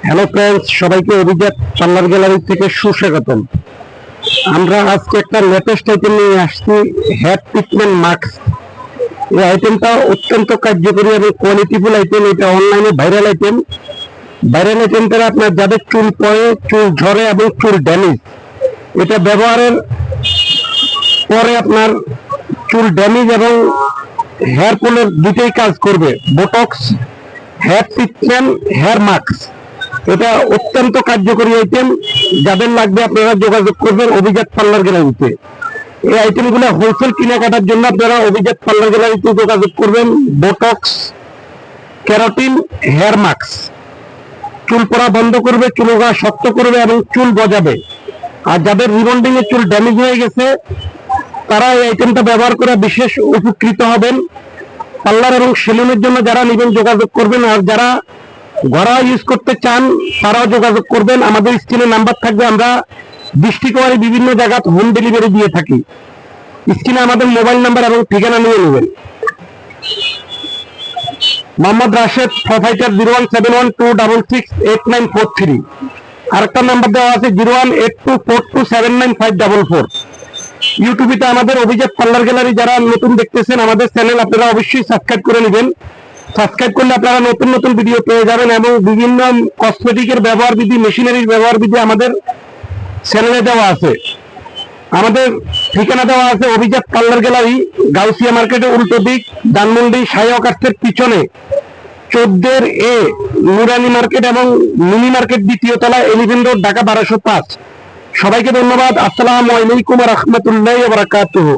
Hello friends, সবাইকে অভিজাত parlour gallery থেকে সুস্বাগতম। আমরা আজকে একটা লেটেস্ট আইটেম নিয়ে আসছি, হেয়ার ট্রিটমেন্ট মাস্ক। এই আইটেমটা অত্যন্ত কার্যকরী এবং কোয়ালিটিফুল আইটেম। এটা অনলাইনে ভাইরাল আইটেম। ভাইরাল আইটেমটা আপনার যাদের চুল পড়ে, চুল ঝরে এবং চুল ড্যামেজ, এটা ব্যবহারের পরে আপনার চুল ড্যামেজ এবং হেয়ার ফলের দুটোই কাজ করবে। Botox, hair treatment, hair mask, এটা অত্যন্ত কার্যকরী আইটেম। যাদের লাগবে আপনারা যোগাযোগ করবেন অভিজাত পার্লার গ্যালারিতে। এই আইটেমগুলো হোলসেল কেনাকাটার জন্য আপনারা অভিজাত পার্লার গ্যালারিতে যোগাযোগ করবেন। বোটক্স, ক্যারাটিন, হেয়ার মাস্ক চুল পড়া বন্ধ করবে, চুল ওগা শক্ত করবে এবং চুল গজাবে। আর যাদের রিবন্ডিং এ চুল ড্যামেজ হয়ে গেছে, তারা এই আইটেমটা ব্যবহার করে বিশেষ উপকৃত হবেন। পার্লার এবং সেলুনের জন্য যারা নেবেন যোগাযোগ করবেন, আর যারা ঘরোয়া ইউজ করতে চান তারাও যোগাযোগ করবেন। আমাদের স্ক্রিনে নাম্বার থাকবে। আমরা ডিস্ট্রিক্ট বিভিন্ন জায়গায় হোম ডেলিভারি দিয়ে থাকি। স্ক্রিনে আমাদের মোবাইল নাম্বার এবং ঠিকানা নিয়ে নেবেন। মোহাম্মদ রাশেদ, প্রোভাইডার 01712668943। আরেকটা নাম্বার দেওয়া আছে 01824279544। ইউটিউবে আমাদের অভিজাত পার্লার গ্যালারি যারা নতুন দেখতেছেন, আমাদের চ্যানেল আপনারা অবশ্যই সাবস্ক্রাইব করে নেবেন। সাবস্ক্রাইব করলে আপনারা নতুন নতুন ভিডিও পেয়ে যাবেন এবং বিভিন্ন কসমেটিকের ব্যবহার বিধি, মেশিনারির ব্যবহার বিধি আমাদের চ্যানেলে দেওয়া আছে। আমাদের ঠিকানা দেওয়া আছে অভিজাত পার্লার গ্যালারি, গাউসিয়া মার্কেটের উল্টো দিক, ধানমন্ডি সায়ক আর্টের পিছনে 14A, নুরানি মার্কেট এবং মিনি মার্কেট দ্বিতীয় তলা, এলিভেন রোড, ঢাকা 1205। সবাইকে ধন্যবাদ। আসসালামু আলাইকুম ওয়া রাহমাতুল্লাহি ওয়া বারাকাতুহু।